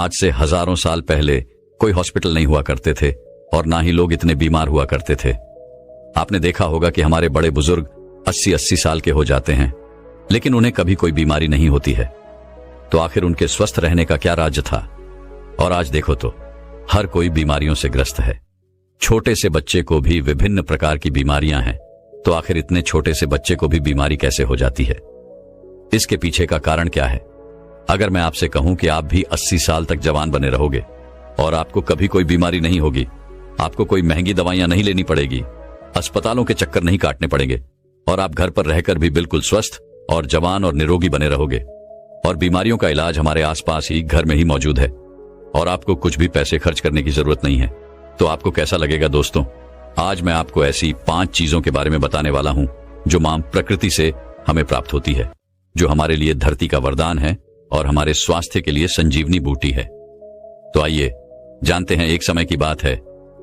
आज से हजारों साल पहले कोई हॉस्पिटल नहीं हुआ करते थे और ना ही लोग इतने बीमार हुआ करते थे। आपने देखा होगा कि हमारे बड़े बुजुर्ग 80-80 साल के हो जाते हैं, लेकिन उन्हें कभी कोई बीमारी नहीं होती है। तो आखिर उनके स्वस्थ रहने का क्या राज था? और आज देखो तो हर कोई बीमारियों से ग्रस्त है। छोटे से बच्चे को भी विभिन्न प्रकार की बीमारियां हैं। तो आखिर इतने छोटे से बच्चे को भी बीमारी कैसे हो जाती है? इसके पीछे का कारण क्या है? अगर मैं आपसे कहूं कि आप भी 80 साल तक जवान बने रहोगे और आपको कभी कोई बीमारी नहीं होगी, आपको कोई महंगी दवाइयां नहीं लेनी पड़ेगी, अस्पतालों के चक्कर नहीं काटने पड़ेंगे और आप घर पर रहकर भी बिल्कुल स्वस्थ और जवान और निरोगी बने रहोगे और बीमारियों का इलाज हमारे आसपास ही घर में ही मौजूद है और आपको कुछ भी पैसे खर्च करने की जरूरत नहीं है, तो आपको कैसा लगेगा दोस्तों? आज मैं आपको ऐसी 5 चीजों के बारे में बताने वाला हूं जो मां प्रकृति से हमें प्राप्त होती है, जो हमारे लिए धरती का वरदान है और हमारे स्वास्थ्य के लिए संजीवनी बूटी है। तो आइए जानते हैं। एक समय की बात है,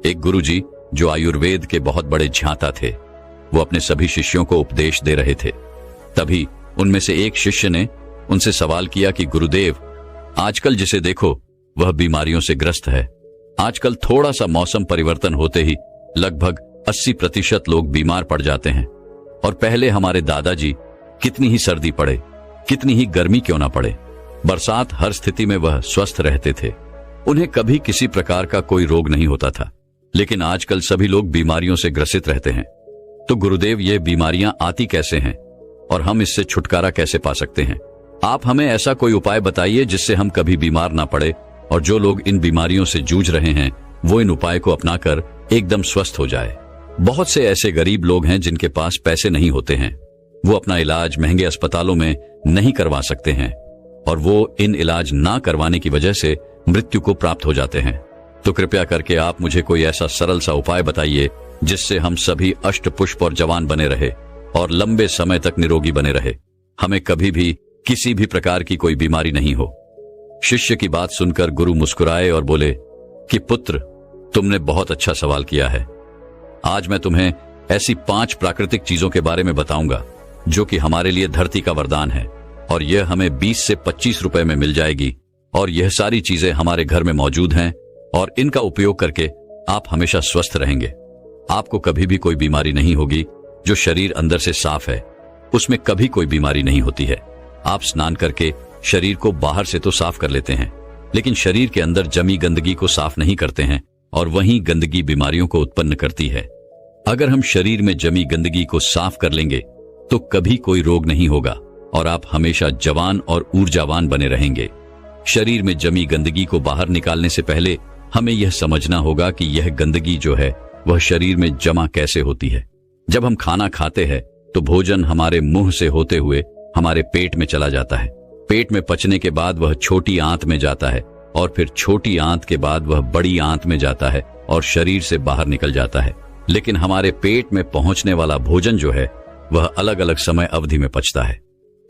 एक गुरुजी जो आयुर्वेद के बहुत बड़े झांता थे, वो अपने सभी शिष्यों को उपदेश दे रहे थे। तभी उनमें से एक शिष्य ने उनसे सवाल किया कि गुरुदेव, आजकल जिसे देखो वह बीमारियों से ग्रस्त है। आजकल थोड़ा सा मौसम परिवर्तन होते ही लगभग 80% लोग बीमार पड़ जाते हैं और पहले हमारे दादाजी कितनी ही सर्दी पड़े, कितनी ही गर्मी क्यों ना पड़े, बरसात, हर स्थिति में वह स्वस्थ रहते थे। उन्हें कभी किसी प्रकार का कोई रोग नहीं होता था। लेकिन आजकल सभी लोग बीमारियों से ग्रसित रहते हैं। तो गुरुदेव, ये बीमारियां आती कैसे हैं और हम इससे छुटकारा कैसे पा सकते हैं? आप हमें ऐसा कोई उपाय बताइए जिससे हम कभी बीमार ना पड़े और जो लोग इन बीमारियों से जूझ रहे हैं वो इन उपाय को अपनाकर एकदम स्वस्थ हो जाए। बहुत से ऐसे गरीब लोग हैं जिनके पास पैसे नहीं होते हैं, वो अपना इलाज महंगे अस्पतालों में नहीं करवा सकते हैं और वो इन इलाज ना करवाने की वजह से मृत्यु को प्राप्त हो जाते हैं। तो कृपया करके आप मुझे कोई ऐसा सरल सा उपाय बताइए जिससे हम सभी अष्ट पुष्प और जवान बने रहे और लंबे समय तक निरोगी बने रहे, हमें कभी भी किसी भी प्रकार की कोई बीमारी नहीं हो। शिष्य की बात सुनकर गुरु मुस्कुराए और बोले कि पुत्र, तुमने बहुत अच्छा सवाल किया है। आज मैं तुम्हें ऐसी 5 प्राकृतिक चीजों के बारे में बताऊंगा जो कि हमारे लिए धरती का वरदान है और यह हमें 20 से 25 रुपए में मिल जाएगी और यह सारी चीजें हमारे घर में मौजूद हैं और इनका उपयोग करके आप हमेशा स्वस्थ रहेंगे। आपको कभी भी कोई बीमारी नहीं होगी। जो शरीर अंदर से साफ है उसमें कभी कोई बीमारी नहीं होती है। आप स्नान करके शरीर को बाहर से तो साफ कर लेते हैं, लेकिन शरीर के अंदर जमी गंदगी को साफ नहीं करते हैं और वही गंदगी बीमारियों को उत्पन्न करती है। अगर हम शरीर में जमी गंदगी को साफ कर लेंगे तो कभी कोई रोग नहीं होगा और आप हमेशा जवान और ऊर्जावान बने रहेंगे। शरीर में जमी गंदगी को बाहर निकालने से पहले हमें यह समझना होगा कि यह गंदगी जो है वह शरीर में जमा कैसे होती है। जब हम खाना खाते हैं तो भोजन हमारे मुंह से होते हुए हमारे पेट में चला जाता है। पेट में पचने के बाद वह छोटी आंत में जाता है और फिर छोटी आंत के बाद वह बड़ी आंत में जाता है और शरीर से बाहर निकल जाता है। लेकिन हमारे पेट में पहुंचने वाला भोजन जो है वह अलग अलग समय अवधि में पचता है।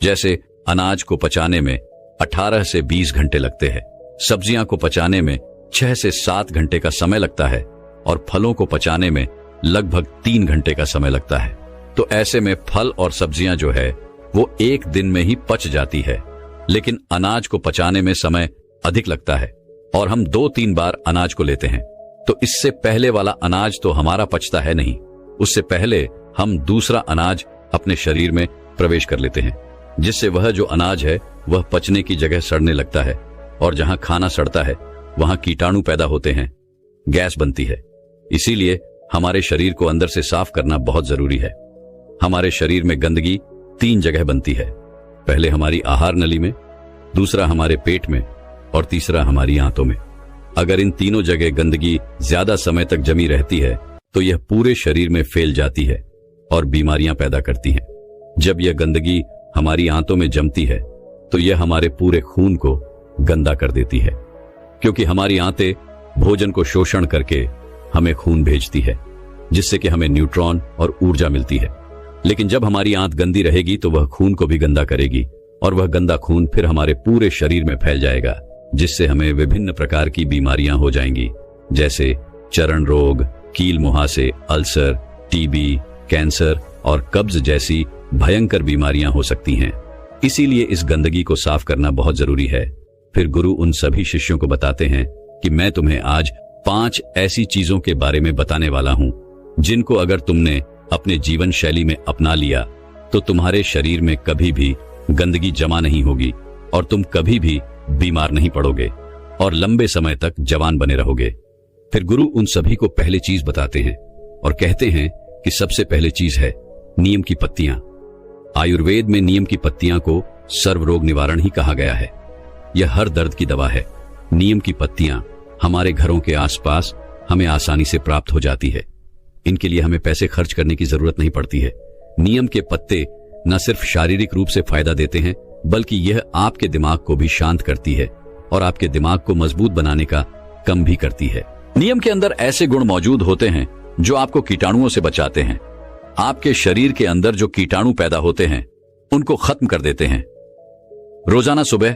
जैसे अनाज को पचाने में 18 से 20 घंटे लगते हैं, सब्जियां को पचाने में 6 से 7 घंटे का समय लगता है और फलों को पचाने में लगभग 3 घंटे का समय लगता है। तो ऐसे में फल और सब्जियां जो है वो एक दिन में ही पच जाती है, लेकिन अनाज को पचाने में समय अधिक लगता है और हम 2-3 बार अनाज को लेते हैं। तो इससे पहले वाला अनाज तो हमारा पचता है नहीं, उससे पहले हम दूसरा अनाज अपने शरीर में प्रवेश कर लेते हैं, जिससे वह जो अनाज है वह पचने की जगह सड़ने लगता है और जहां खाना सड़ता है वहां कीटाणु पैदा होते हैं, गैस बनती है। इसीलिए हमारे शरीर को अंदर से साफ करना बहुत जरूरी है। हमारे शरीर में गंदगी 3 जगह बनती है, पहले हमारी आहार नली में, दूसरा हमारे पेट में और तीसरा हमारी आंतों में। अगर इन तीनों जगह गंदगी ज्यादा समय तक जमी रहती है तो यह पूरे शरीर में फैल जाती है और बीमारियां पैदा करती हैं। जब यह गंदगी हमारी आंतों में जमती है तो यह हमारे पूरे खून को गंदा कर देती है, क्योंकि हमारी आंतें भोजन को शोषण करके हमें खून भेजती है, जिससे कि हमें न्यूट्रॉन और ऊर्जा मिलती है। लेकिन जब हमारी आंत गंदी रहेगी तो वह खून को भी गंदा करेगी और वह गंदा खून फिर हमारे पूरे शरीर में फैल जाएगा, जिससे हमें विभिन्न प्रकार की बीमारियां हो जाएंगी, जैसे चरण रोग, कील मुहासे, अल्सर, टीबी, कैंसर और कब्ज जैसी भयंकर बीमारियां हो सकती हैं। इसीलिए इस गंदगी को साफ करना बहुत जरूरी है। फिर गुरु उन सभी शिष्यों को बताते हैं कि मैं तुम्हें आज 5 ऐसी चीजों के बारे में बताने वाला हूं जिनको अगर तुमने अपने जीवन शैली में अपना लिया तो तुम्हारे शरीर में कभी भी गंदगी जमा नहीं होगी और तुम कभी भी बीमार नहीं पड़ोगे और लंबे समय तक जवान बने रहोगे। फिर गुरु उन सभी को पहली चीज बताते हैं और कहते हैं कि सबसे पहली चीज है नीम की पत्तियां। आयुर्वेद में नीम की पत्तियां को सर्व रोग निवारण ही कहा गया है। यह हर दर्द की दवा है। नीम की पत्तियां हमारे घरों के आसपास हमें आसानी से प्राप्त हो जाती है। इनके लिए हमें पैसे खर्च करने की जरूरत नहीं पड़ती है। नीम के पत्ते न सिर्फ शारीरिक रूप से फायदा देते हैं बल्कि यह आपके दिमाग को भी शांत करती है और आपके दिमाग को मजबूत बनाने का काम भी करती है। नीम के अंदर ऐसे गुण मौजूद होते हैं जो आपको कीटाणुओं से बचाते हैं। आपके शरीर के अंदर जो कीटाणु पैदा होते हैं उनको खत्म कर देते हैं। रोजाना सुबह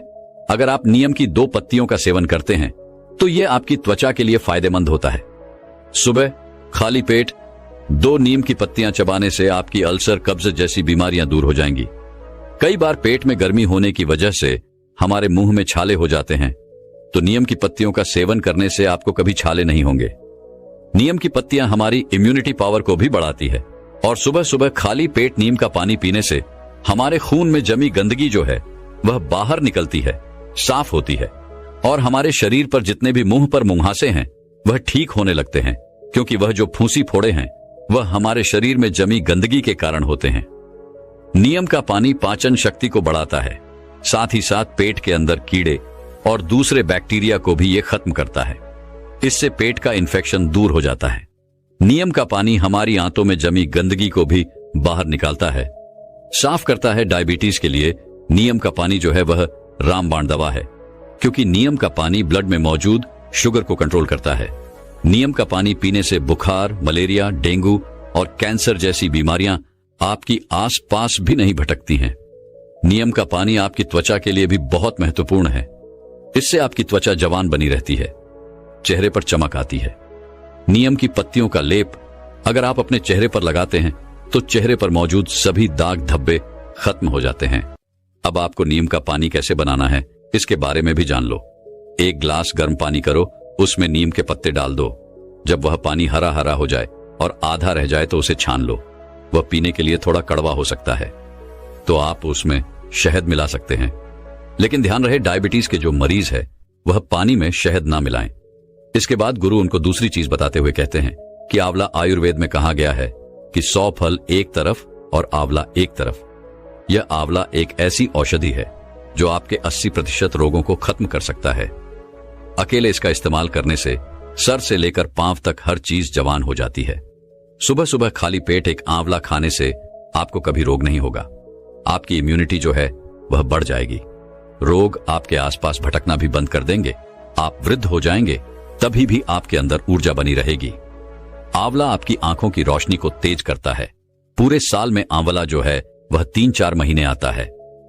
अगर आप नीम की 2 पत्तियों का सेवन करते हैं तो यह आपकी त्वचा के लिए फायदेमंद होता है। सुबह खाली पेट 2 नीम की पत्तियां चबाने से आपकी अल्सर, कब्ज जैसी बीमारियां दूर हो जाएंगी। कई बार पेट में गर्मी होने की वजह से हमारे मुंह में छाले हो जाते हैं, तो नीम की पत्तियों का सेवन करने से आपको कभी छाले नहीं होंगे। नीम की पत्तियां हमारी इम्यूनिटी पावर को भी बढ़ाती है और सुबह सुबह खाली पेट नीम का पानी पीने से हमारे खून में जमी गंदगी जो है वह बाहर निकलती है, साफ होती है और हमारे शरीर पर जितने भी मुंह पर मुंहासे हैं वह ठीक होने लगते हैं, क्योंकि वह जो फूंसी फोड़े हैं वह हमारे शरीर में जमी गंदगी के कारण होते हैं। नीम का पानी पाचन शक्ति को बढ़ाता है, साथ ही साथ पेट के अंदर कीड़े और दूसरे बैक्टीरिया को भी ये खत्म करता है। इससे पेट का इन्फेक्शन दूर हो जाता है। नीम का पानी हमारी आंतों में जमी गंदगी को भी बाहर निकालता है, साफ करता है। डायबिटीज के लिए नीम का पानी जो है वह रामबाण दवा है, क्योंकि नीम का पानी ब्लड में मौजूद शुगर को कंट्रोल करता है। नीम का पानी पीने से बुखार, मलेरिया, डेंगू और कैंसर जैसी बीमारियां आपकी आसपास भी नहीं भटकती हैं। नीम का पानी आपकी त्वचा के लिए भी बहुत महत्वपूर्ण है। इससे आपकी त्वचा जवान बनी रहती है, चेहरे पर चमक आती है। नीम की पत्तियों का लेप अगर आप अपने चेहरे पर लगाते हैं तो चेहरे पर मौजूद सभी दाग धब्बे खत्म हो जाते हैं। अब आपको नीम का पानी कैसे बनाना है इसके बारे में भी जान लो। 1 गिलास गर्म पानी करो, उसमें नीम के पत्ते डाल दो। जब वह पानी हरा हरा हो जाए और आधा रह जाए तो उसे छान लो। वह पीने के लिए थोड़ा कड़वा हो सकता है, तो आप उसमें शहद मिला सकते हैं। लेकिन ध्यान रहे, डायबिटीज के जो मरीज है वह पानी में शहद ना मिलाएं। इसके बाद गुरु उनको दूसरी चीज बताते हुए कहते हैं कि आंवला, आयुर्वेद में कहा गया है कि 100 फल एक तरफ और आंवला एक तरफ। यह आंवला एक ऐसी औषधि है जो आपके 80% रोगों को खत्म कर सकता है। अकेले इसका इस्तेमाल करने से सर से लेकर पांव तक हर चीज जवान हो जाती है। सुबह सुबह खाली पेट एक आंवला खाने से आपको कभी रोग नहीं होगा। आपकी इम्यूनिटी जो है वह बढ़ जाएगी। रोग आपके आसपास भटकना भी बंद कर देंगे। आप वृद्ध हो जाएंगे, तभी भी आपके अंदर ऊर्जा बनी रहेगी। आंवला आपकी आंखों की रोशनी को तेज करता है। पूरे साल में आंवला जो है वह 3-4 महीने आता है।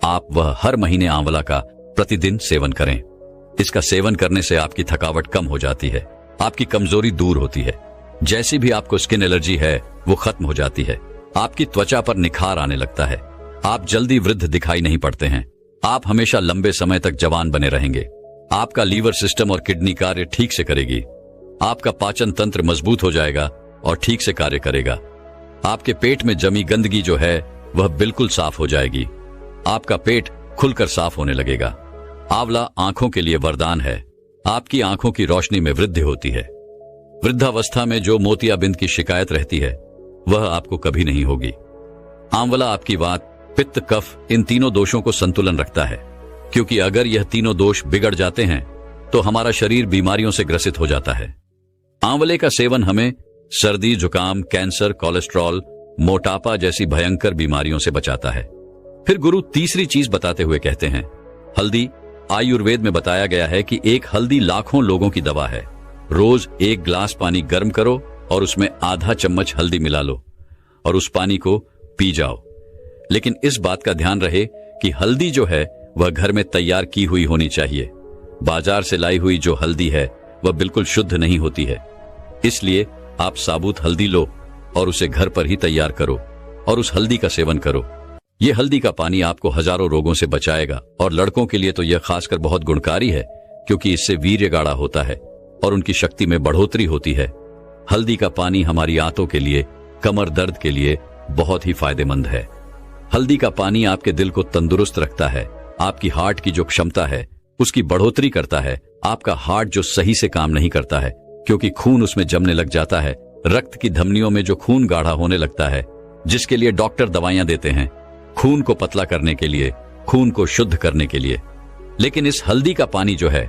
आप वह हर महीने आंवला का प्रतिदिन सेवन करें। इसका सेवन करने से आपकी थकावट कम हो जाती है, आपकी कमजोरी दूर होती है। जैसी भी आपको स्किन एलर्जी है वो खत्म हो जाती है। आपकी त्वचा पर निखार आने लगता है। आप जल्दी वृद्ध दिखाई नहीं पड़ते हैं। आप हमेशा लंबे समय तक जवान बने रहेंगे। आपका लीवर सिस्टम और किडनी कार्य ठीक से करेगी। आपका पाचन तंत्र मजबूत हो जाएगा और ठीक से कार्य करेगा। आपके पेट में जमी गंदगी जो है वह बिल्कुल साफ हो जाएगी। आपका पेट खुलकर साफ होने लगेगा। आंवला आंखों के लिए वरदान है। आपकी आंखों की रोशनी में वृद्धि होती है। वृद्धावस्था में जो मोतियाबिंद की शिकायत रहती है वह आपको कभी नहीं होगी। आंवला आपकी वात, पित्त, कफ इन तीनों दोषों को संतुलन रखता है, क्योंकि अगर यह तीनों दोष बिगड़ जाते हैं तो हमारा शरीर बीमारियों से ग्रसित हो जाता है। आंवले का सेवन हमें सर्दी, जुकाम, कैंसर, कोलेस्ट्रॉल, मोटापा जैसी भयंकर बीमारियों से बचाता है। फिर गुरु तीसरी चीज बताते हुए कहते हैं हल्दी। आयुर्वेद में बताया गया है कि एक हल्दी लाखों लोगों की दवा है। रोज 1 गिलास पानी गर्म करो और उसमें आधा चम्मच हल्दी मिला लो और उस पानी को पी जाओ। लेकिन इस बात का ध्यान रहे कि हल्दी जो है वह घर में तैयार की हुई होनी चाहिए। बाजार से लाई हुई जो हल्दी है वह बिल्कुल शुद्ध नहीं होती है। इसलिए आप साबुत हल्दी लो और उसे घर पर ही तैयार करो और उस हल्दी का सेवन करो। ये हल्दी का पानी आपको हजारों रोगों से बचाएगा और लड़कों के लिए तो यह खासकर बहुत गुणकारी है, क्योंकि इससे वीर्य गाढ़ा होता है और उनकी शक्ति में बढ़ोतरी होती है। हल्दी का पानी हमारी आंतों के लिए, कमर दर्द के लिए बहुत ही फायदेमंद है। हल्दी का पानी आपके दिल को तंदुरुस्त रखता है, आपकी हार्ट की जो क्षमता है उसकी बढ़ोतरी करता है। आपका हार्ट जो सही से काम नहीं करता है क्योंकि खून उसमें जमने लग जाता है, रक्त की धमनियों में जो खून गाढ़ा होने लगता है, जिसके लिए डॉक्टर दवाइयां देते हैं, खून को पतला करने के लिए, खून को शुद्ध करने के लिए। लेकिन इस हल्दी का पानी जो है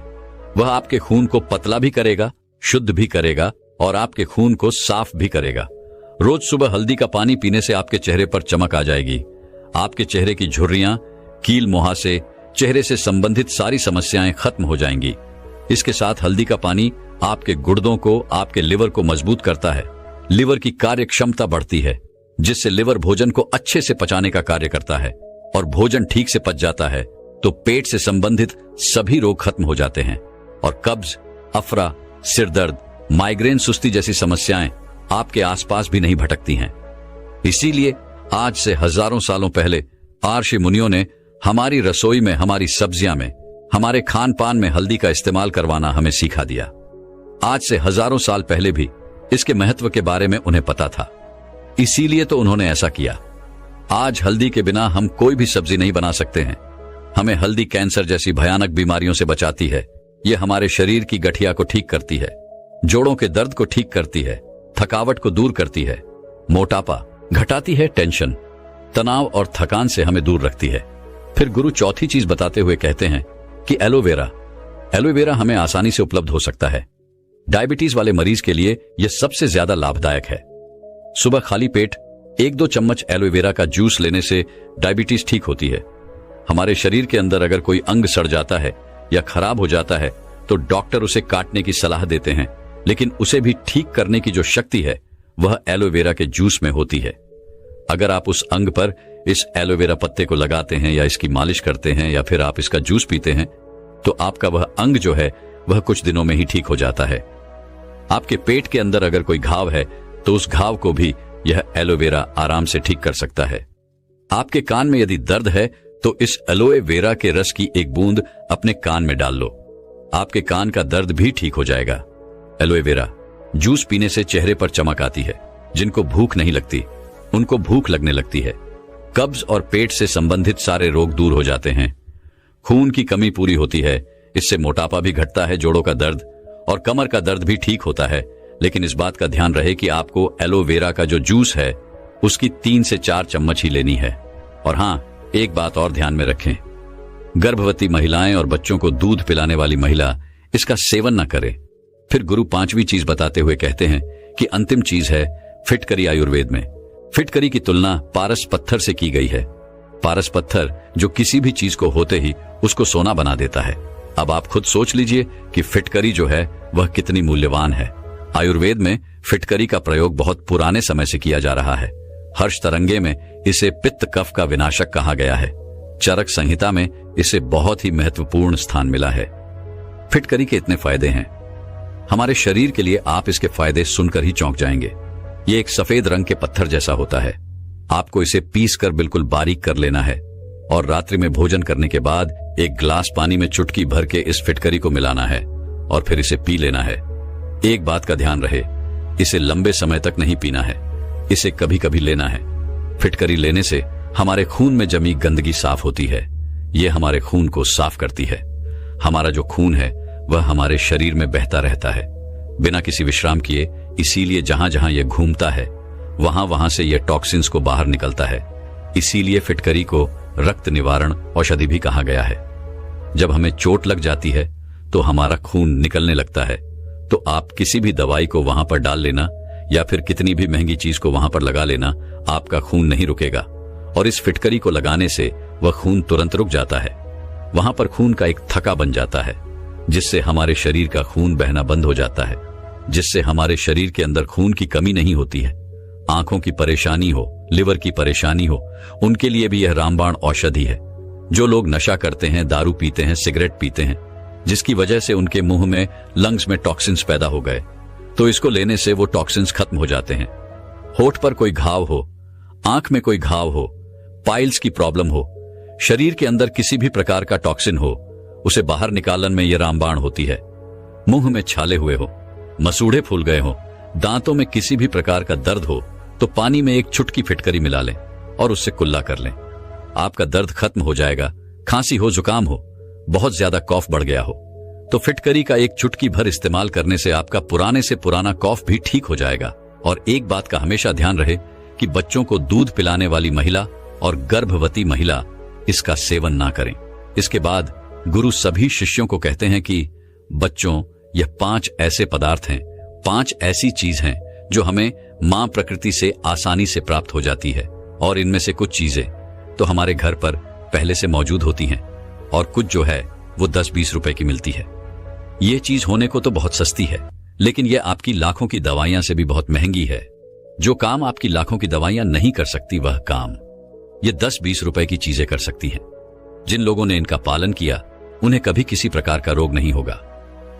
वह आपके खून को पतला भी करेगा, शुद्ध भी करेगा और आपके खून को साफ भी करेगा। रोज सुबह हल्दी का पानी पीने से आपके चेहरे पर चमक आ जाएगी। आपके चेहरे की झुर्रियां, कील मुहासे, चेहरे से संबंधित सारी समस्याएं खत्म हो जाएंगी। इसके साथ हल्दी का पानी आपके गुर्दों को, आपके लिवर को मजबूत करता है। लिवर की कार्य क्षमता बढ़ती है, जिससे लिवर भोजन को अच्छे से पचाने का कार्य करता है और भोजन ठीक से पच जाता है तो पेट से संबंधित सभी रोग खत्म हो जाते हैं और कब्ज, अफरा, सिर दर्द, माइग्रेन, सुस्ती जैसी समस्याएं आपके आसपास भी नहीं भटकती हैं। इसीलिए आज से हजारों सालों पहले ऋषि मुनियों ने हमारी रसोई में, हमारी सब्जियां में, हमारे खान पान में हल्दी का इस्तेमाल करवाना हमें सिखा दिया। आज से हजारों साल पहले भी इसके महत्व के बारे में उन्हें पता था, इसीलिए तो उन्होंने ऐसा किया। आज हल्दी के बिना हम कोई भी सब्जी नहीं बना सकते हैं। हमें हल्दी कैंसर जैसी भयानक बीमारियों से बचाती है। यह हमारे शरीर की गठिया को ठीक करती है, जोड़ों के दर्द को ठीक करती है, थकावट को दूर करती है, मोटापा घटाती है, टेंशन, तनाव और थकान से हमें दूर रखती है। फिर गुरु चौथी चीज बताते हुए कहते हैं कि एलोवेरा। एलोवेरा हमें आसानी से उपलब्ध हो सकता है। डायबिटीज वाले मरीज के लिए यह सबसे ज्यादा लाभदायक है। सुबह खाली पेट 1-2 चम्मच एलोवेरा का जूस लेने से डायबिटीज ठीक होती है। हमारे शरीर के अंदर अगर कोई अंग सड़ जाता है या खराब हो जाता है तो डॉक्टर उसे काटने की सलाह देते हैं, लेकिन उसे भी ठीक करने की जो शक्ति है वह एलोवेरा के जूस में होती है। अगर आप उस अंग पर इस एलोवेरा पत्ते को लगाते हैं या इसकी मालिश करते हैं या फिर आप इसका जूस पीते हैं तो आपका वह अंग जो है वह कुछ दिनों में ही ठीक हो जाता है। आपके पेट के अंदर अगर कोई घाव है तो उस घाव को भी यह एलोवेरा आराम से ठीक कर सकता है। आपके कान में यदि दर्द है तो इस एलोए वेरा के रस की एक बूंद अपने कान में डाल लो, आपके कान का दर्द भी ठीक हो जाएगा। एलोए वेरा जूस पीने से चेहरे पर चमक आती है। जिनको भूख नहीं लगती उनको भूख लगने लगती है। कब्ज और पेट से संबंधित सारे रोग दूर हो जाते हैं। खून की कमी पूरी होती है। इससे मोटापा भी घटता है, जोड़ों का दर्द और कमर का दर्द भी ठीक होता है। लेकिन इस बात का ध्यान रहे कि आपको एलोवेरा का जो जूस है उसकी 3 से 4 चम्मच ही लेनी है। और हां, एक बात और ध्यान में रखें, गर्भवती महिलाएं और बच्चों को दूध पिलाने वाली महिला इसका सेवन न करे। फिर गुरु 5वीं चीज बताते हुए कहते हैं कि अंतिम चीज है फिटकरी। आयुर्वेद में फिटकरी की तुलना पारस पत्थर से की गई है। पारस पत्थर जो किसी भी चीज को होते ही उसको सोना बना देता है। अब आप खुद सोच लीजिए कि फिटकरी जो है वह कितनी मूल्यवान है। आयुर्वेद में फिटकरी का प्रयोग बहुत पुराने समय से किया जा रहा है। हर्ष तरंगे में इसे पित्त कफ का विनाशक कहा गया है। चरक संहिता में इसे बहुत ही महत्वपूर्ण स्थान मिला है। फिटकरी के इतने फायदे हैं, हमारे शरीर के लिए आप इसके फायदे सुनकर ही चौंक जाएंगे। ये एक सफेद रंग के पत्थर जैसा होता है। आपको इसे पीस कर बिल्कुल बारीक कर लेना है और रात्रि में भोजन करने के बाद एक गिलास पानी में चुटकी भर के इस फिटकरी को मिलाना है और फिर इसे पी लेना है। एक बात का ध्यान रहे, इसे लंबे समय तक नहीं पीना है, इसे कभी कभी लेना है। फिटकरी लेने से हमारे खून में जमी गंदगी साफ होती है। यह हमारे खून को साफ करती है। हमारा जो खून है वह हमारे शरीर में बहता रहता है बिना किसी विश्राम किए। इसीलिए जहां जहां यह घूमता है वहां वहां से यह टॉक्सिन्स को बाहर निकलता है। इसीलिए फिटकरी को रक्त निवारण औषधि भी कहा गया है। जब हमें चोट लग जाती है तो हमारा खून निकलने लगता है, तो आप किसी भी दवाई को वहां पर डाल लेना या फिर कितनी भी महंगी चीज को वहां पर लगा लेना, आपका खून नहीं रुकेगा। और इस फिटकरी को लगाने से वह खून तुरंत रुक जाता है। वहां पर खून का एक थक्का बन जाता है, जिससे हमारे शरीर का खून बहना बंद हो जाता है, जिससे हमारे शरीर के अंदर खून की कमी नहीं होती है। आंखों की परेशानी हो, लिवर की परेशानी हो, उनके लिए भी यह रामबाण औषधि है। जो लोग नशा करते हैं, दारू पीते हैं, सिगरेट पीते हैं, जिसकी वजह से उनके मुंह में, लंग्स में टॉक्सिन्स पैदा हो गए, तो इसको लेने से वो टॉक्सिन्स खत्म हो जाते हैं। होठ पर कोई घाव हो, आंख में कोई घाव हो, पाइल्स की प्रॉब्लम हो, शरीर के अंदर किसी भी प्रकार का टॉक्सिन हो, उसे बाहर निकालन में यह रामबाण होती है। मुंह में छाले हुए हो, मसूड़े फूल गए हो, दांतों में किसी भी प्रकार का दर्द हो तो पानी में एक चुटकी फिटकरी मिला लें और उससे कुल्ला कर लें। आपका दर्द खत्म हो जाएगा। खांसी हो, जुकाम हो, बहुत ज्यादा कॉफ बढ़ गया हो तो फिटकरी का एक चुटकी भर इस्तेमाल करने से आपका पुराने से पुराना कॉफ भी ठीक हो जाएगा। और एक बात का हमेशा ध्यान रहे कि बच्चों को दूध पिलाने वाली महिला और गर्भवती महिला इसका सेवन ना करें। इसके बाद गुरु सभी शिष्यों को कहते हैं कि बच्चों, यह 5 ऐसे पदार्थ हैं, 5 ऐसी चीज हैं जो हमें मां प्रकृति से आसानी से प्राप्त हो जाती है। और इनमें से कुछ चीजें तो हमारे घर पर पहले से मौजूद होती हैं और कुछ जो है वो 10-20 रुपए की मिलती है। ये चीज होने को तो बहुत सस्ती है, लेकिन यह आपकी लाखों की दवाइयां से भी बहुत महंगी है। जो काम आपकी लाखों की दवाइयां नहीं कर सकती, वह काम ये 10-20 रुपए की चीजें कर सकती हैं। जिन लोगों ने इनका पालन किया उन्हें कभी किसी प्रकार का रोग नहीं होगा।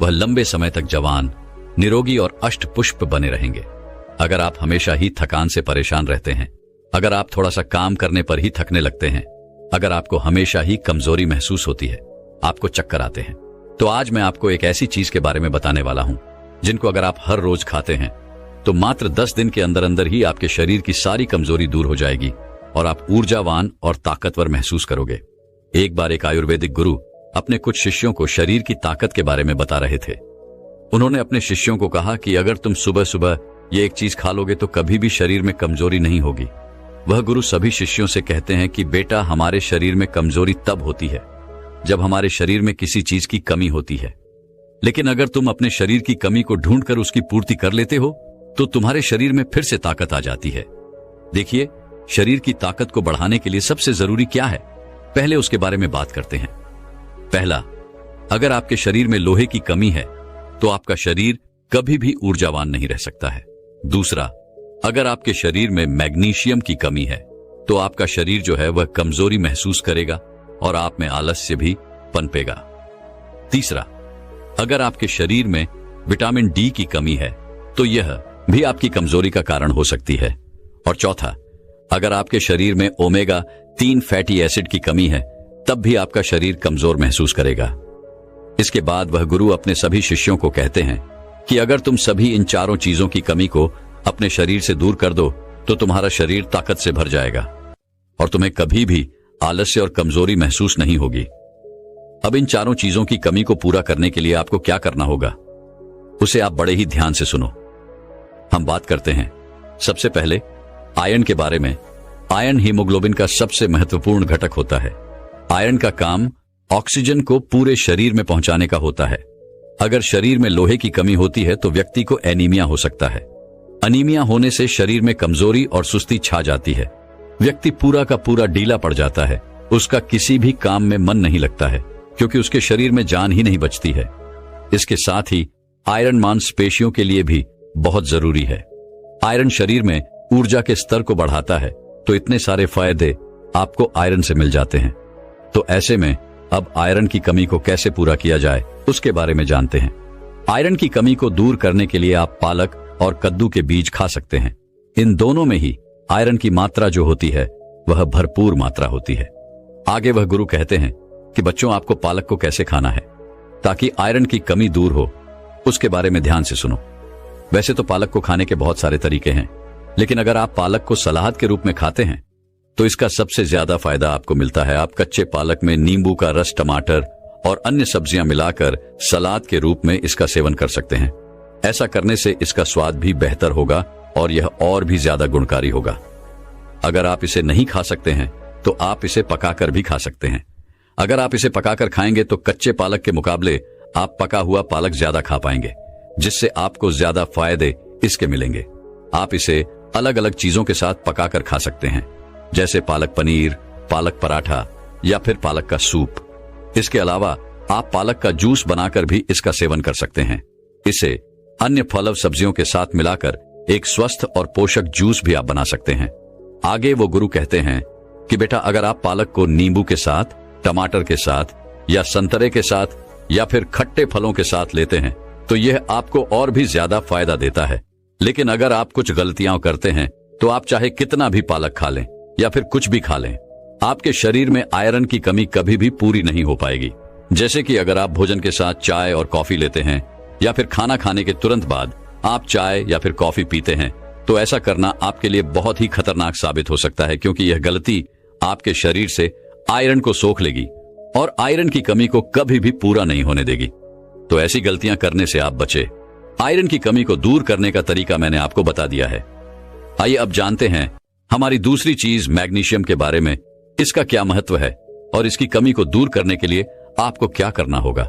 वह लंबे समय तक जवान, निरोगी और अष्ट पुष्प बने रहेंगे। अगर आप हमेशा ही थकान से परेशान रहते हैं, अगर आप थोड़ा सा काम करने पर ही थकने लगते हैं, अगर आपको हमेशा ही कमजोरी महसूस होती है, आपको चक्कर आते हैं, तो आज मैं आपको एक ऐसी चीज के बारे में बताने वाला हूं जिनको अगर आप हर रोज खाते हैं तो मात्र 10 दिन के अंदर अंदर ही आपके शरीर की सारी कमजोरी दूर हो जाएगी और आप ऊर्जावान और ताकतवर महसूस करोगे। एक बार एक आयुर्वेदिक गुरु अपने कुछ शिष्यों को शरीर की ताकत के बारे में बता रहे थे। उन्होंने अपने शिष्यों को कहा कि अगर तुम सुबह सुबह ये एक चीज खा लोगे तो कभी भी शरीर में कमजोरी नहीं होगी। वह गुरु सभी शिष्यों से कहते हैं कि बेटा, हमारे शरीर में कमजोरी तब होती है जब हमारे शरीर में किसी चीज की कमी होती है, लेकिन अगर तुम अपने शरीर की कमी को ढूंढकर उसकी पूर्ति कर लेते हो तो तुम्हारे शरीर में फिर से ताकत आ जाती है। देखिए, शरीर की ताकत को बढ़ाने के लिए सबसे जरूरी क्या है, पहले उसके बारे में बात करते हैं। पहला, अगर आपके शरीर में लोहे की कमी है तो आपका शरीर कभी भी ऊर्जावान नहीं रह सकता है। दूसरा, अगर आपके शरीर में मैग्नीशियम की कमी है तो आपका शरीर जो है वह कमजोरी महसूस करेगा और आप में आलस्य भी पनपेगा। तीसरा, अगर आपके शरीर में विटामिन डी की कमी है तो यह भी आपकी कमजोरी का कारण हो सकती है। और चौथा, अगर आपके शरीर में ओमेगा 3 फैटी एसिड की कमी है तब भी आपका शरीर कमजोर महसूस करेगा। इसके बाद वह गुरु अपने सभी शिष्यों को कहते हैं कि अगर तुम सभी इन चारों चीजों की कमी को अपने शरीर से दूर कर दो तो तुम्हारा शरीर ताकत से भर जाएगा और तुम्हें कभी भी आलस्य और कमजोरी महसूस नहीं होगी। अब इन चारों चीजों की कमी को पूरा करने के लिए आपको क्या करना होगा, उसे आप बड़े ही ध्यान से सुनो। हम बात करते हैं सबसे पहले आयरन के बारे में। आयरन हीमोग्लोबिन का सबसे महत्वपूर्ण घटक होता है। आयरन का काम ऑक्सीजन को पूरे शरीर में पहुंचाने का होता है। अगर शरीर में लोहे की कमी होती है तो व्यक्ति को एनीमिया हो सकता है। अनीमिया होने से शरीर में कमजोरी और सुस्ती छा जाती है। व्यक्ति पूरा का पूरा ढीला पड़ जाता है, उसका किसी भी काम में मन नहीं लगता है क्योंकि उसके शरीर में जान ही नहीं बचती है। इसके साथ ही आयरन मांसपेशियों के लिए भी बहुत जरूरी है। आयरन शरीर में ऊर्जा के स्तर को बढ़ाता है, तो इतने सारे फायदे आपको आयरन से मिल जाते हैं। तो ऐसे में अब आयरन की कमी को कैसे पूरा किया जाए उसके बारे में जानते हैं। आयरन की कमी को दूर करने के लिए आप पालक और कद्दू के बीज खा सकते हैं। इन दोनों में ही आयरन की मात्रा जो होती है वह भरपूर मात्रा होती है। आगे वह गुरु कहते हैं कि बच्चों, आपको पालक को कैसे खाना है ताकि आयरन की कमी दूर हो, उसके बारे में ध्यान से सुनो। वैसे तो पालक को खाने के बहुत सारे तरीके हैं, लेकिन अगर आप पालक को सलाद के रूप में खाते हैं तो इसका सबसे ज्यादा फायदा आपको मिलता है। आप कच्चे पालक में नींबू का रस, टमाटर और अन्य सब्जियां मिलाकर सलाद के रूप में इसका सेवन कर सकते हैं। ऐसा करने से इसका स्वाद भी बेहतर होगा और यह और भी ज्यादा गुणकारी होगा। अगर आप इसे नहीं खा सकते हैं तो आप इसे पकाकर भी खा सकते हैं। अगर आप इसे पकाकर खाएंगे तो कच्चे पालक के मुकाबले आप पका हुआ पालक ज्यादा खा पाएंगे, जिससे आपको ज्यादा फायदे इसके मिलेंगे। आप इसे अलग अलग चीजों के साथ पकाकर खा सकते हैं, जैसे पालक पनीर, पालक पराठा या फिर पालक का सूप। इसके अलावा आप पालक का जूस बनाकर भी इसका सेवन कर सकते हैं। इसे अन्य फल सब्जियों के साथ मिलाकर एक स्वस्थ और पोषक जूस भी आप बना सकते हैं। आगे वो गुरु कहते हैं कि बेटा, अगर आप पालक को नींबू के साथ, टमाटर के साथ या संतरे के साथ या फिर खट्टे फलों के साथ लेते हैं तो यह आपको और भी ज्यादा फायदा देता है। लेकिन अगर आप कुछ गलतियां करते हैं तो आप चाहे कितना भी पालक खा लें या फिर कुछ भी खा लें, आपके शरीर में आयरन की कमी कभी भी पूरी नहीं हो पाएगी। जैसे कि अगर आप भोजन के साथ चाय और कॉफी लेते हैं या फिर खाना खाने के तुरंत बाद आप चाय या फिर कॉफी पीते हैं, तो ऐसा करना आपके लिए बहुत ही खतरनाक साबित हो सकता है, क्योंकि यह गलती आपके शरीर से आयरन को सोख लेगी और आयरन की कमी को कभी भी पूरा नहीं होने देगी। तो ऐसी गलतियां करने से आप बचे। आयरन की कमी को दूर करने का तरीका मैंने आपको बता दिया है। आइए अब जानते हैं हमारी दूसरी चीज मैग्नीशियम के बारे में। इसका क्या महत्व है और इसकी कमी को दूर करने के लिए आपको क्या करना होगा।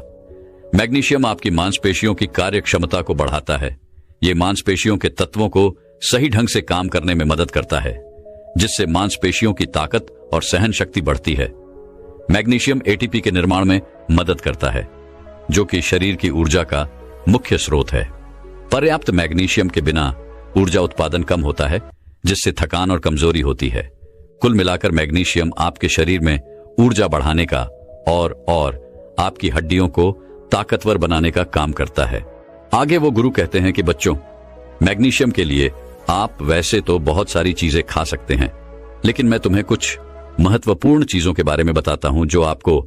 मैग्नीशियम आपकी मांसपेशियों की कार्य क्षमता को बढ़ाता है। ये मांसपेशियों के तत्वों को सही ढंग से काम करने में मदद करता है, जिससे मांसपेशियों की ताकत और सहन शक्ति बढ़ती है। मैग्नीशियम एटीपी के निर्माण में मदद करता है, जो कि शरीर की ऊर्जा का मुख्य स्रोत है। पर्याप्त मैग्नीशियम के बिना ऊर्जा उत्पादन कम होता है, जिससे थकान और कमजोरी होती है। कुल मिलाकर मैग्नीशियम आपके शरीर में ऊर्जा बढ़ाने का और आपकी हड्डियों को ताकतवर बनाने का काम करता है। आगे वो गुरु कहते हैं कि बच्चों, मैग्नीशियम के लिए आप वैसे तो बहुत सारी चीजें खा सकते हैं, लेकिन मैं तुम्हें कुछ महत्वपूर्ण चीजों के बारे में बताता हूं जो आपको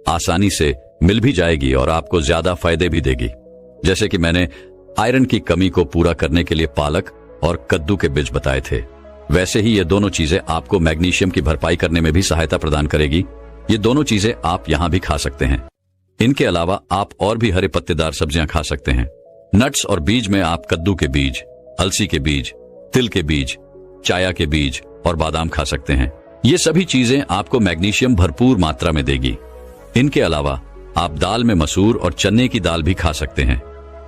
आसानी से मिल भी जाएगी और आपको ज्यादा फायदे भी देगी। जैसे कि मैंने आयरन की कमी को पूरा करने के लिए पालक और कद्दू के बीज बताए थे, वैसे ही ये दोनों चीजें आपको मैग्नीशियम की भरपाई करने में भी सहायता प्रदान करेगी। ये दोनों चीजें आप यहां भी खा सकते हैं। इनके अलावा आप और भी हरे पत्तेदार सब्जियां खा सकते हैं। नट्स और बीज में आप कद्दू के बीज, अलसी के बीज, तिल के बीज, चाया के बीज और बादाम खा सकते हैं। ये सभी चीजें आपको मैग्नीशियम भरपूर मात्रा में देगी। इनके अलावा आप दाल में मसूर और चने की दाल भी खा सकते हैं।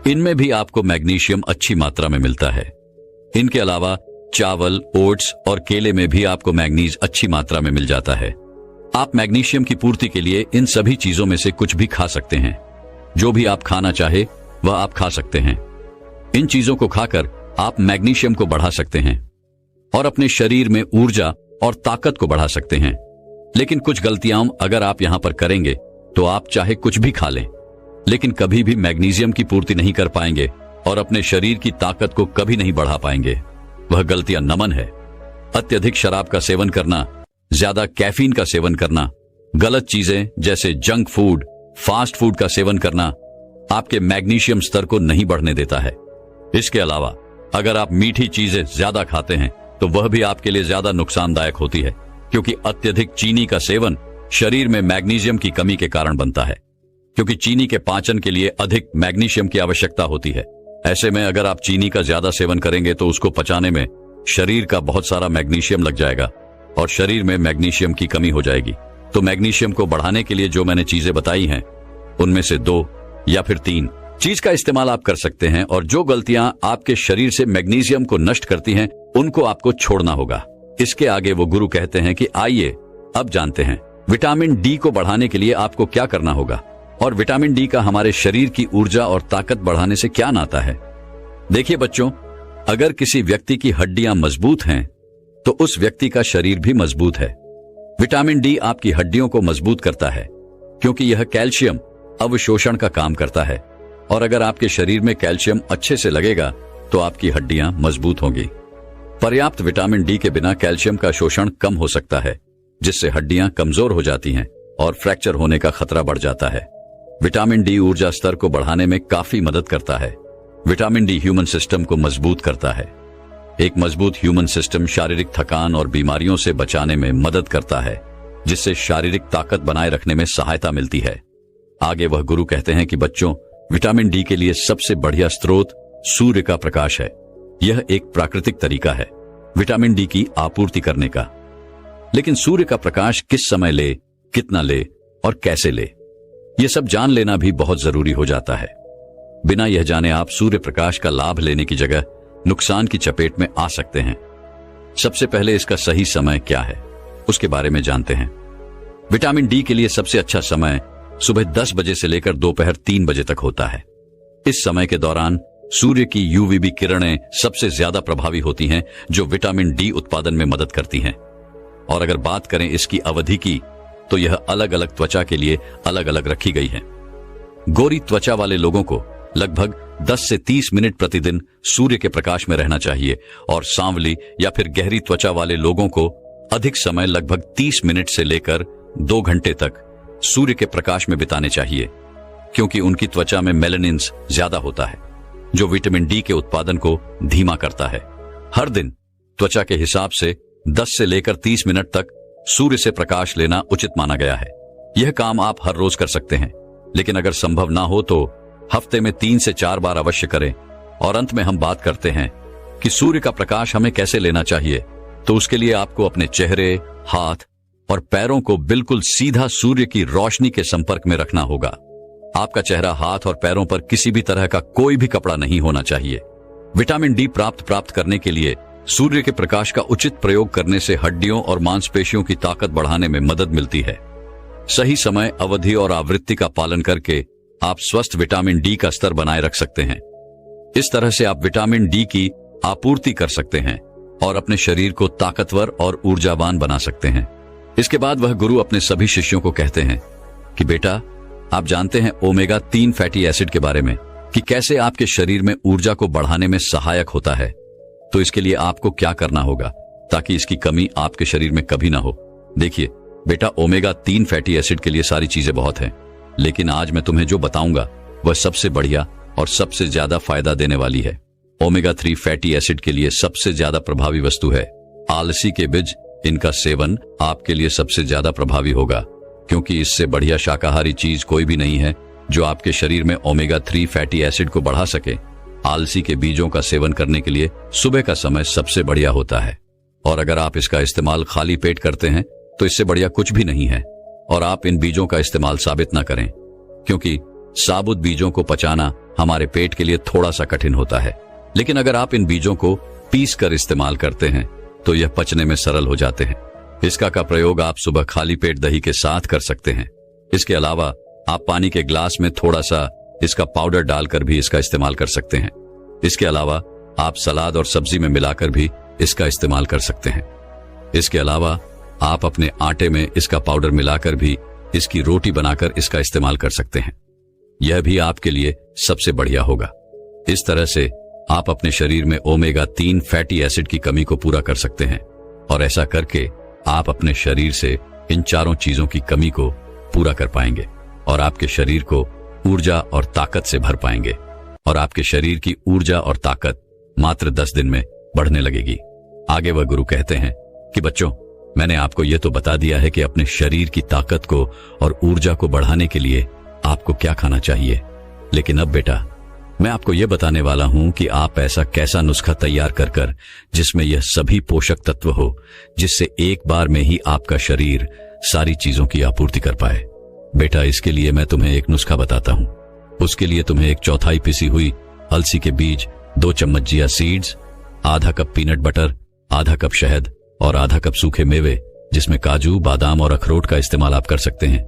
इनमें भी आपको मैग्नीशियम अच्छी मात्रा में मिलता है। इनके अलावा चावल, ओट्स और केले में भी आपको मैग्नीज अच्छी मात्रा में मिल जाता है। आप मैग्नीशियम की पूर्ति के लिए इन सभी चीजों में से कुछ भी खा सकते हैं। जो भी आप खाना चाहे वह आप खा सकते हैं। इन चीजों को खाकर आप मैग्नीशियम को बढ़ा सकते हैं और अपने शरीर में ऊर्जा और ताकत को बढ़ा सकते हैं। लेकिन कुछ गलतियां अगर आप यहां पर करेंगे तो आप चाहे कुछ भी खा लें, लेकिन कभी भी मैग्नीशियम की पूर्ति नहीं कर पाएंगे और अपने शरीर की ताकत को कभी नहीं बढ़ा पाएंगे। वह गलतियां नमन है। अत्यधिक शराब का सेवन करना, ज्यादा कैफीन का सेवन करना, गलत चीजें जैसे जंक फूड, फास्ट फूड का सेवन करना आपके मैग्नीशियम स्तर को नहीं बढ़ने देता है। इसके अलावा अगर आप मीठी चीजें ज्यादा खाते हैं तो वह भी आपके लिए ज्यादा नुकसानदायक होती है, क्योंकि अत्यधिक चीनी का सेवन शरीर में मैग्नीशियम की कमी के कारण बनता है, क्योंकि चीनी के पाचन के लिए अधिक मैग्नीशियम की आवश्यकता होती है। ऐसे में अगर आप चीनी का ज्यादा सेवन करेंगे तो उसको पचाने में शरीर का बहुत सारा मैग्नीशियम लग जाएगा और शरीर में मैग्नीशियम की कमी हो जाएगी। तो मैग्नीशियम को बढ़ाने के लिए जो मैंने चीजें बताई हैं, उनमें से 2 या फिर 3 चीज का इस्तेमाल आप कर सकते हैं, और जो गलतियां आपके शरीर से मैग्नीशियम को नष्ट करती हैं उनको आपको छोड़ना होगा। इसके आगे वो गुरु कहते हैं कि आइए अब जानते हैं विटामिन डी को बढ़ाने के लिए आपको क्या करना होगा और विटामिन डी का हमारे शरीर की ऊर्जा और ताकत बढ़ाने से क्या नाता है। देखिए बच्चों, अगर किसी व्यक्ति की हड्डियां मजबूत हैं तो उस व्यक्ति का शरीर भी मजबूत है। विटामिन डी आपकी हड्डियों को मजबूत करता है, क्योंकि यह कैल्शियम अवशोषण का काम करता है, और अगर आपके शरीर में कैल्शियम अच्छे से लगेगा तो आपकी हड्डियां मजबूत होंगी। पर्याप्त विटामिन डी के बिना कैल्शियम का शोषण कम हो सकता है, जिससे हड्डियां कमजोर हो जाती हैं और फ्रैक्चर होने का खतरा बढ़ जाता है। विटामिन डी ऊर्जा स्तर को बढ़ाने में काफी मदद करता है। विटामिन डी ह्यूमन सिस्टम को मजबूत करता है। एक मजबूत ह्यूमन सिस्टम शारीरिक थकान और बीमारियों से बचाने में मदद करता है, जिससे शारीरिक ताकत बनाए रखने में सहायता मिलती है। आगे वह गुरु कहते हैं कि बच्चों, विटामिन डी के लिए सबसे बढ़िया स्रोत सूर्य का प्रकाश है। यह एक प्राकृतिक तरीका है विटामिन डी की आपूर्ति करने का। लेकिन सूर्य का प्रकाश किस समय ले, कितना ले और कैसे ले, यह सब जान लेना भी बहुत जरूरी हो जाता है। बिना यह जाने आप सूर्य प्रकाश का लाभ लेने की जगह नुकसान की चपेट में आ सकते हैं। सबसे पहले इसका सही समय क्या है, उसके बारे में जानते हैं। विटामिन डी के लिए सबसे अच्छा समय सुबह 10 बजे से लेकर दोपहर 3 बजे तक होता है। इस समय के दौरान सूर्य की यूवीबी किरणें सबसे ज्यादा प्रभावी होती हैं, जो विटामिन डी उत्पादन में मदद करती हैं। और अगर बात करें इसकी अवधि की, तो यह अलग अलग त्वचा के लिए अलग अलग रखी गई है। गोरी त्वचा वाले लोगों को लगभग 10 से 30 मिनट प्रतिदिन सूर्य के प्रकाश में रहना चाहिए, और सांवली या फिर गहरी त्वचा वाले लोगों को अधिक समय लगभग 30 मिनट से लेकर 2 घंटे तक सूर्य के प्रकाश में बिताने चाहिए, क्योंकि उनकी त्वचा में मेलानिन्स ज्यादा होता है जो विटामिन डी के उत्पादन को धीमा करता है। हर दिन त्वचा के हिसाब से 10 से लेकर 30 मिनट तक सूर्य से प्रकाश लेना उचित माना गया है। यह काम आप हर रोज कर सकते हैं, लेकिन अगर संभव ना हो तो हफ्ते में 3 से 4 बार अवश्य करें। और अंत में हम बात करते हैं कि सूर्य का प्रकाश हमें कैसे लेना चाहिए। तो उसके लिए आपको अपने चेहरे, हाथ और पैरों को बिल्कुल सीधा सूर्य की रोशनी के संपर्क में रखना होगा। आपका चेहरा, हाथ और पैरों पर किसी भी तरह का कोई भी कपड़ा नहीं होना चाहिए। विटामिन डी प्राप्त करने के लिए सूर्य के प्रकाश का उचित प्रयोग करने से हड्डियों और मांसपेशियों की ताकत बढ़ाने में मदद मिलती है। सही समय, अवधि और आवृत्ति का पालन करके आप स्वस्थ विटामिन डी का स्तर बनाए रख सकते हैं। इस तरह से आप विटामिन डी की आपूर्ति कर सकते हैं और अपने शरीर को ताकतवर और ऊर्जावान बना सकते हैं। इसके बाद वह गुरु अपने सभी शिष्यों को कहते हैं कि बेटा, आप जानते हैं ओमेगा 3 फैटी एसिड के बारे में कि कैसे आपके शरीर में ऊर्जा को बढ़ाने में सहायक होता है। तो इसके लिए आपको क्या करना होगा ताकि इसकी कमी आपके शरीर में कभी ना हो। देखिए बेटा, ओमेगा 3 फैटी एसिड के लिए सारी चीजें बहुत हैं, लेकिन आज मैं तुम्हें जो बताऊंगा वह सबसे बढ़िया और सबसे ज्यादा फायदा देने वाली है। ओमेगा 3 फैटी एसिड के लिए सबसे ज्यादा प्रभावी वस्तु है आलसी के बीज। इनका सेवन आपके लिए सबसे ज्यादा प्रभावी होगा, क्योंकि इससे बढ़िया शाकाहारी चीज कोई भी नहीं है जो आपके शरीर में ओमेगा 3 फैटी एसिड को बढ़ा सके। आलसी के बीजों का सेवन करने के लिए सुबह का समय सबसे बढ़िया होता है, और अगर आप इसका इस्तेमाल खाली पेट करते हैं तो इससे बढ़िया कुछ भी नहीं है। और आप इन बीजों का इस्तेमाल साबित ना करें, क्योंकि साबुत बीजों को पचाना हमारे पेट के लिए थोड़ा सा कठिन होता है, लेकिन अगर आप इन बीजों को पीस कर इस्तेमाल करते हैं तो यह पचने में सरल हो जाते हैं। इसका का प्रयोग आप सुबह खाली पेट दही के साथ कर सकते हैं। इसके अलावा आप पानी के ग्लास में थोड़ा सा इसका पाउडर डालकर भी इसका इस्तेमाल कर सकते हैं। इसके अलावा आप सलाद और सब्जी में मिलाकर भी इसका इस्तेमाल कर सकते हैं। इसके अलावा आप अपने आटे में इसका पाउडर मिलाकर भी इसकी रोटी बनाकर इसका इस्तेमाल कर सकते हैं। यह भी आपके लिए सबसे बढ़िया होगा। इस तरह से आप अपने शरीर में ओमेगा 3 फैटी एसिड की कमी को पूरा कर सकते हैं, और ऐसा करके आप अपने शरीर से इन चारों चीजों की कमी को पूरा कर पाएंगे और आपके शरीर को ऊर्जा और ताकत से भर पाएंगे, और आपके शरीर की ऊर्जा और ताकत मात्र 10 दिन में बढ़ने लगेगी। आगे वह गुरु कहते हैं कि बच्चों, मैंने आपको यह तो बता दिया है कि अपने शरीर की ताकत को और ऊर्जा को बढ़ाने के लिए आपको क्या खाना चाहिए, लेकिन अब बेटा, मैं आपको यह बताने वाला हूं कि आप ऐसा कैसा नुस्खा तैयार कर जिसमें यह सभी पोषक तत्व हो, जिससे एक बार में ही आपका शरीर सारी चीजों की आपूर्ति कर पाए। बेटा, इसके लिए मैं तुम्हें एक नुस्खा बताता हूं। उसके लिए तुम्हें 1/4 पिसी हुई अलसी के बीज, 2 चम्मच चिया सीड्स, आधा कप पीनट बटर, आधा कप शहद और आधा कप सूखे मेवे, जिसमें काजू, बादाम और अखरोट का इस्तेमाल आप कर सकते हैं।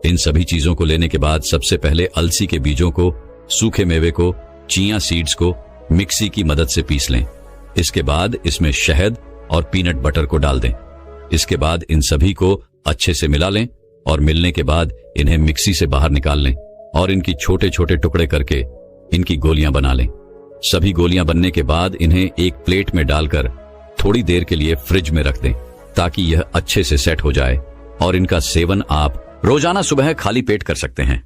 इन सभी चीजों को लेने के बाद सबसे पहले अलसी के बीजों को, सूखे मेवे को, चिया सीड्स को मिक्सी की मदद से पीस लें। इसके बाद इसमें शहद और पीनट बटर को डाल दें। इसके बाद इन सभी को अच्छे से मिला लें, और मिलने के बाद इन्हें मिक्सी से बाहर निकाल लें और इनकी छोटे छोटे टुकड़े करके इनकी गोलियां बना लें। सभी गोलियां बनने के बाद इन्हें एक प्लेट में डालकर थोड़ी देर के लिए फ्रिज में रख दें, ताकि यह अच्छे से सेट हो जाए, और इनका सेवन आप रोजाना सुबह खाली पेट कर सकते हैं।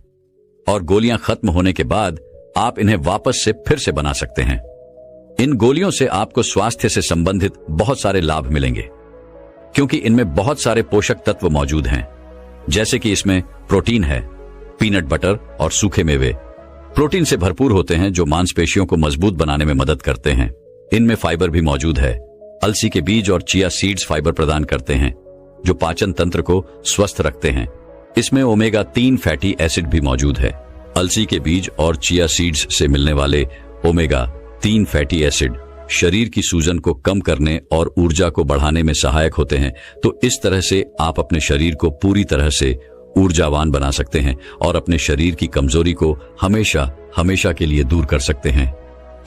और गोलियां खत्म होने के बाद आप इन्हें वापस से फिर से बना सकते हैं। इन गोलियों से आपको स्वास्थ्य से संबंधित बहुत सारे लाभ मिलेंगे, क्योंकि इनमें बहुत सारे पोषक तत्व मौजूद हैं, जैसे कि इसमें प्रोटीन है। पीनट बटर और सूखे मेवे प्रोटीन से भरपूर होते हैं, जो मांसपेशियों को मजबूत बनाने में मदद करते हैं। इनमें फाइबर भी मौजूद है। अलसी के बीज और चिया सीड्स फाइबर प्रदान करते हैं, जो पाचन तंत्र को स्वस्थ रखते हैं। इसमें ओमेगा 3 फैटी एसिड भी मौजूद है। अलसी के बीज और चिया सीड्स से मिलने वाले ओमेगा 3 फैटी एसिड शरीर की सूजन को कम करने और ऊर्जा को बढ़ाने में सहायक होते हैं। तो इस तरह से आप अपने शरीर को पूरी तरह से ऊर्जावान बना सकते हैं और अपने शरीर की कमजोरी को हमेशा हमेशा के लिए दूर कर सकते हैं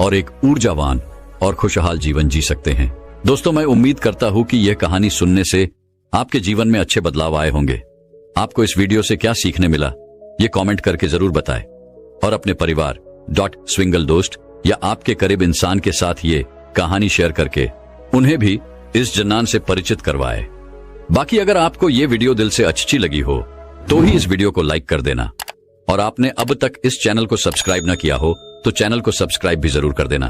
और एक ऊर्जावान और खुशहाल जीवन जी सकते हैं। दोस्तों, मैं उम्मीद करता हूं कि यह कहानी सुनने से आपके जीवन में अच्छे बदलाव आए होंगे। आपको इस वीडियो से क्या सीखने मिला, ये कमेंट करके जरूर बताएं, और अपने परिवार स्विंगल दोस्त या आपके करीब इंसान के साथ ये कहानी शेयर करके उन्हें भी इस जन्नान से परिचित करवाएं। बाकी अगर आपको ये वीडियो दिल से अच्छी लगी हो तो ही इस वीडियो को लाइक कर देना, और आपने अब तक इस चैनल को सब्सक्राइब ना किया हो तो चैनल को सब्सक्राइब भी जरूर कर देना।